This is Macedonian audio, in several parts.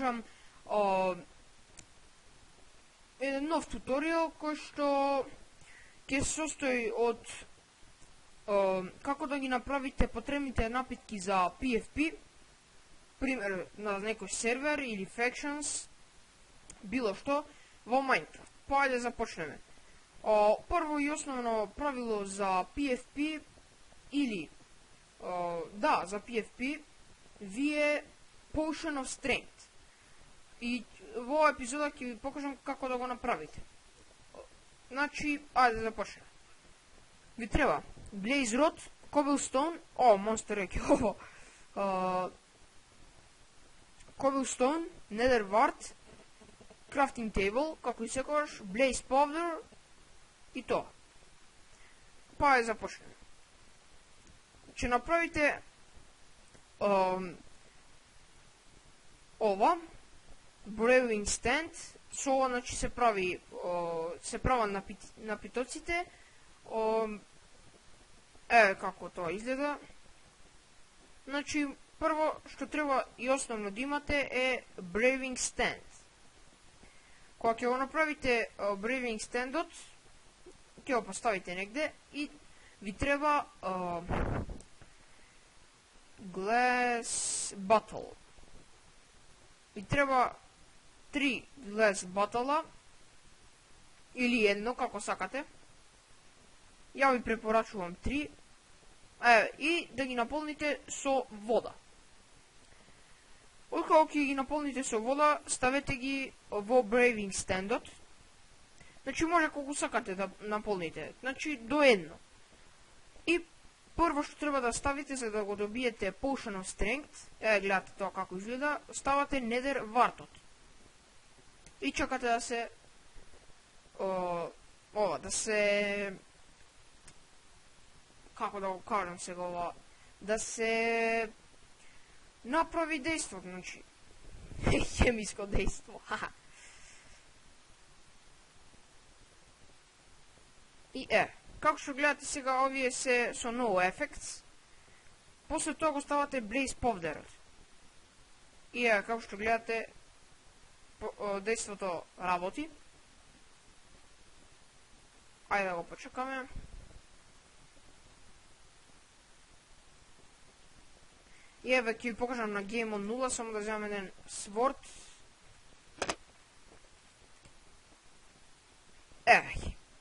покажам еден нов туторијал кој што ќе се состои од како да ги направите потребните напитки за PFP, пример на некој сервер или Factions, било што во Minecraft. Па ајде започнеме. Прво и основно правило за PFP или за PFP ви е Potion of Strength. И во оваа епизода ќе ви покажам како да го направите. Значи, ајде да започнеме. Ви треба Blaze Rod, Cobblestone, Monster Egg, Cobblestone, Nether Wart, Crafting Table, како и секогаш, Blaze Powder и тоа. Па ајде започнеме. Ќе направите ова, Brewing Stand, со ова значи се прават напитоците. Еве како тоа изгледа. Значи, прво што треба и основно да имате е Brewing Stand. Кога ќе го направите Brewing Standот, ќе го поставите негде и ви треба Glass Bottle. Ви треба 3 Glass Bottle или едно, како сакате. Ја ви препорачувам 3. И да ги наполните со вода. Откако ќе ги наполните со вода, ставете ги во Brewing Standот. Значи може колку сакате да наполните. Значи до едно. И прво што треба да ставите за да го добиете Potion of Strength, гледате тоа како изгледа, ставате Nether Wartот. И чекате да се како да го кажам сега ова, да се направи дејство, значи хемиско дејство. И како што гледате сега, овие се со No Effects. После тоа го ставате Blaze Powder. И како што гледате, дејството работи. Ајде да го почекаме. И еве ќе ви покажам на Game on 0, само да земам еден Sword. Еве,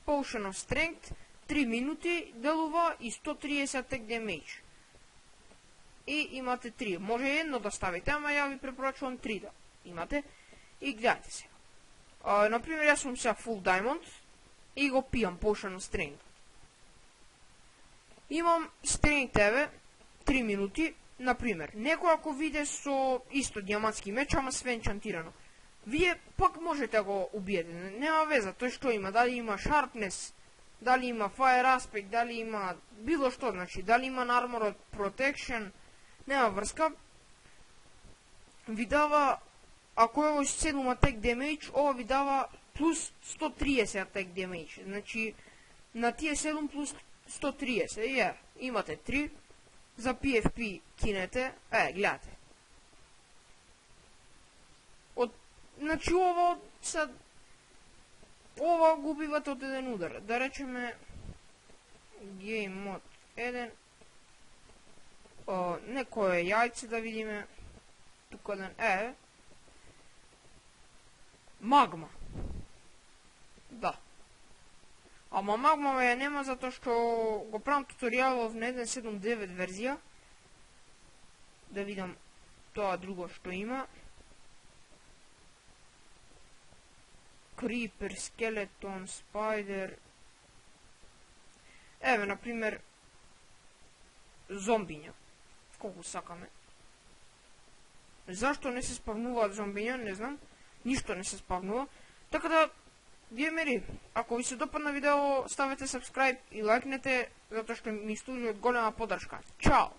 Potion of Strength, 3 минути делува и 130 attack damage. И имате 3. Може едно да ставите, ама ја ви препорачувам 3 да имате. И гледате се. Например, јас сум сега Full Diamond и го пијам Potion of Strength. Имам Strength, еве, 3 минути. Например, некој ако виде со исто диамантски меч, ама све енчантирано, вие пак можете да го убиете. Нема веза, тој што има, дали има Sharpness, дали има Fire Aspect, дали има било што, значи, дали има Armored Protection, нема врска. Ви дава, ако е 7 attack damage, ова ви дава плюс 130 attack damage. Значи, на тие 7 плюс 130, имате 3. За PFP кинете, гледате. Значи ова го убивате од еден удар. Да речеме Game Mode 1. Некое јајце да видиме. Тука еден Магма. Да. Ама магма ја нема затоа што го правам туторијалов на 1.7.9 верзија. Да видам тоа друго што има. Creeper, Skeleton, Spider. Еве, например, зомбиња. Колку сакаме. Зашто не се спавнуваат зомбиња, не знам. Ништо не се спавнува. Така да, геймери, ако ви се допадна видео, ставете subscribe и лайкнете, затоа што ми служи од голема поддршка. Чао!